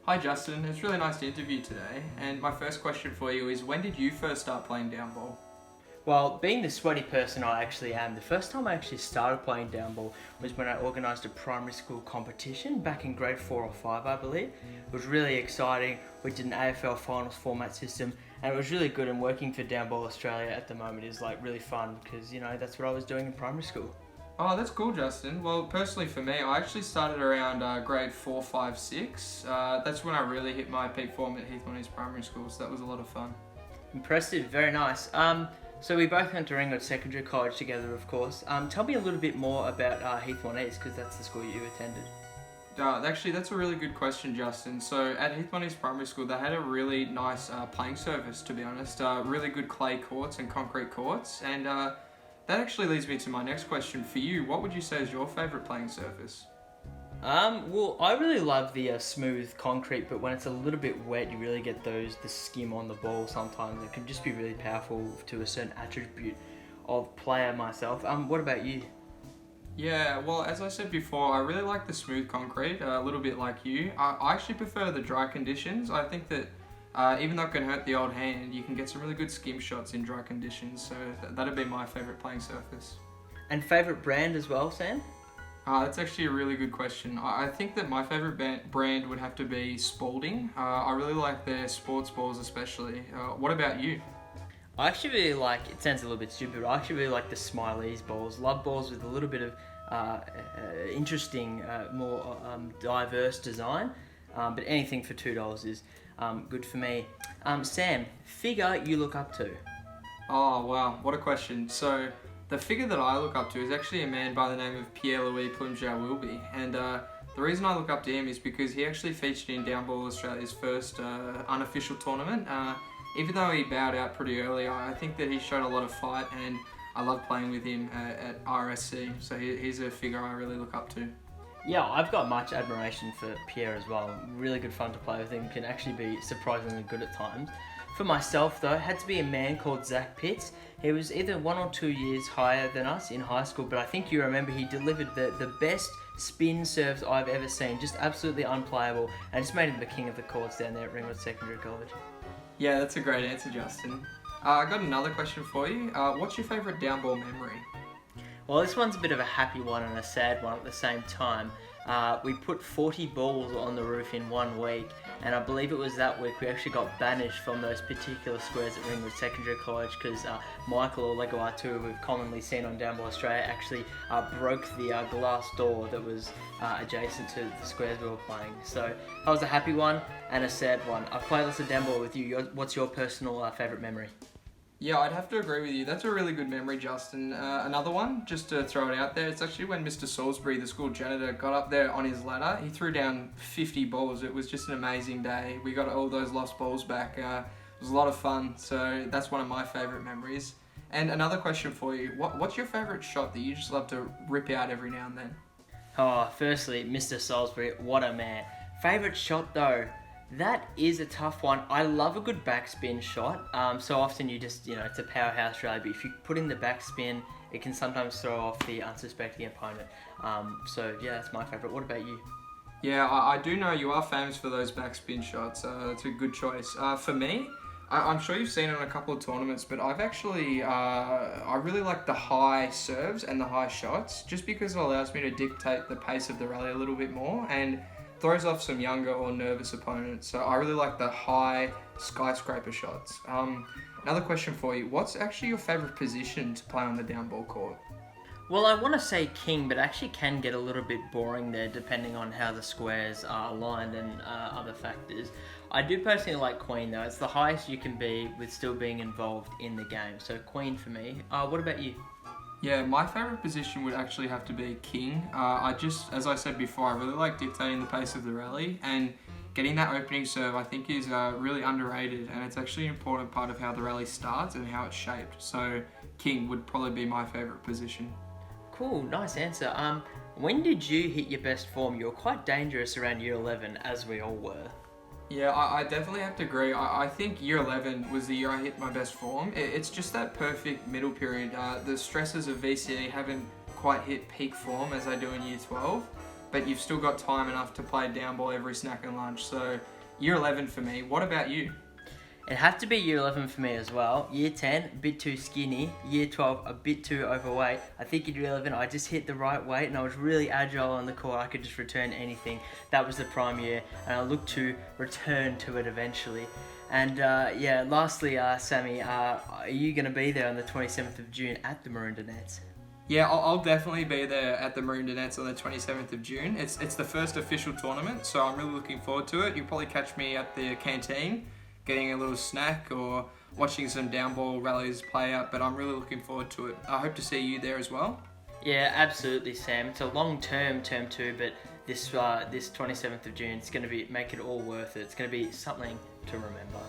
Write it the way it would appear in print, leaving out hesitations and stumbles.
Hi Justin, it's really nice to interview today. And my first question for you is, when did you first start playing down ball? Well, being the sweaty person I actually am, the first time I actually started playing down ball was when I organised a primary school competition back in grade 4 or 5, I believe. It was really exciting. We did an AFL finals format system and it was really good, and working for Down Ball Australia at the moment is like really fun because, that's what I was doing in primary school. Oh, that's cool, Justin. Well, personally for me, I actually started around grade 4, 5, 6. That's when I really hit my peak form at Heathmont East Primary School, so that was a lot of fun. Impressive, very nice. So we both went to Ringwood Secondary College together, of course. Tell me a little bit more about Heathmont East, because that's the school you attended. Actually, that's a really good question, Justin. So at Heathmont East Primary School, they had a really nice playing surface, to be honest. Really good clay courts and concrete courts. And that actually leads me to my next question for you. What would you say is your favourite playing surface? Well, I really love the smooth concrete, but when it's a little bit wet, you really get the skim on the ball sometimes. It can just be really powerful to a certain attribute of player myself. What about you? Yeah, well, as I said before, I really like the smooth concrete, a little bit like you. I actually prefer the dry conditions. I think that even though it can hurt the old hand, you can get some really good skim shots in dry conditions, so that'd be my favourite playing surface. And favourite brand as well, Sam? That's actually a really good question. I think that my favourite brand would have to be Spalding. I really like their sports balls especially. What about you? I actually really like, it sounds a little bit stupid, but I actually really like the Smileys balls. Love balls with a little bit of interesting, more diverse design. But anything for $2 is good for me. Sam, figure you look up to. Oh wow, what a question. So the figure that I look up to is actually a man by the name of Pierre-Louis Plumjau-Wilby, and the reason I look up to him is because he actually featured in Down Ball Australia's first unofficial tournament. Even though he bowed out pretty early, I think that he showed a lot of fight, and I love playing with him at RSC, so he's a figure I really look up to. Yeah, I've got much admiration for Pierre as well. Really good fun to play with him, can actually be surprisingly good at times. For myself though, it had to be a man called Zach Pitts. He was either 1 or 2 years higher than us in high school, but I think you remember he delivered the best spin serves I've ever seen. Just absolutely unplayable, and just made him the king of the courts down there at Ringwood Secondary College. Yeah, that's a great answer, Justin. I got another question for you. What's your favourite down ball memory? Well, this one's a bit of a happy one and a sad one at the same time. We put 40 balls on the roof in 1 week, and I believe it was that week we actually got banished from those particular squares at Ringwood Secondary College because Michael, or Lego R2, who we've commonly seen on Down Ball Australia, actually broke the glass door that was adjacent to the squares we were playing. So that was a happy one and a sad one. I've played lots of Down Ball with you. What's your personal favourite memory? Yeah, I'd have to agree with you. That's a really good memory, Justin. Another one, just to throw it out there, it's actually when Mr. Salisbury, the school janitor, got up there on his ladder. He threw down 50 balls. It was just an amazing day. We got all those lost balls back. It was a lot of fun, so that's one of my favourite memories. And another question for you. What's your favourite shot that you just love to rip out every now and then? Oh, firstly, Mr. Salisbury, what a man. Favourite shot though? That is a tough one. I love a good backspin shot. So often you just, it's a powerhouse rally, but if you put in the backspin, it can sometimes throw off the unsuspecting opponent. So yeah, that's my favourite. What about you? Yeah, I do know you are famous for those backspin shots. That's a good choice. For me, I'm sure you've seen it in a couple of tournaments, but I've actually, I really like the high serves and the high shots, just because it allows me to dictate the pace of the rally a little bit more, and throws off some younger or nervous opponents. So I really like the high skyscraper shots. Another question for you. What's actually your favourite position to play on the down ball court? Well, I want to say king, but actually can get a little bit boring there depending on how the squares are aligned and other factors. I do personally like queen though. It's the highest you can be with still being involved in the game. So queen for me. What about you? Yeah, my favourite position would actually have to be king. As I said before, I really like dictating the pace of the rally, and getting that opening serve I think is really underrated, and it's actually an important part of how the rally starts and how it's shaped. So king would probably be my favourite position. Cool, nice answer. When did you hit your best form? You were quite dangerous around year 11, as we all were. Yeah, I definitely have to agree. I think year 11 was the year I hit my best form. It's just that perfect middle period. The stresses of VCE haven't quite hit peak form as I do in year 12. but you've still got time enough to play down ball every snack and lunch. So year 11 for me. What about you? It had to be year 11 for me as well. Year 10, a bit too skinny. Year 12, a bit too overweight. I think in year 11, I just hit the right weight and I was really agile on the court. I could just return anything. That was the prime year, and I look to return to it eventually. And lastly, Sammy, are you going to be there on the 27th of June at the Maroondah Nets? Yeah, I'll definitely be there at the Maroondah Nets on the 27th of June. It's the first official tournament, so I'm really looking forward to it. You'll probably catch me at the canteen, getting a little snack or watching some down ball rallies play out, but I'm really looking forward to it. I hope to see you there as well. Yeah, absolutely, Sam. It's a long-term term 2, but this 27th of June, it's going to make it all worth it. It's going to be something to remember.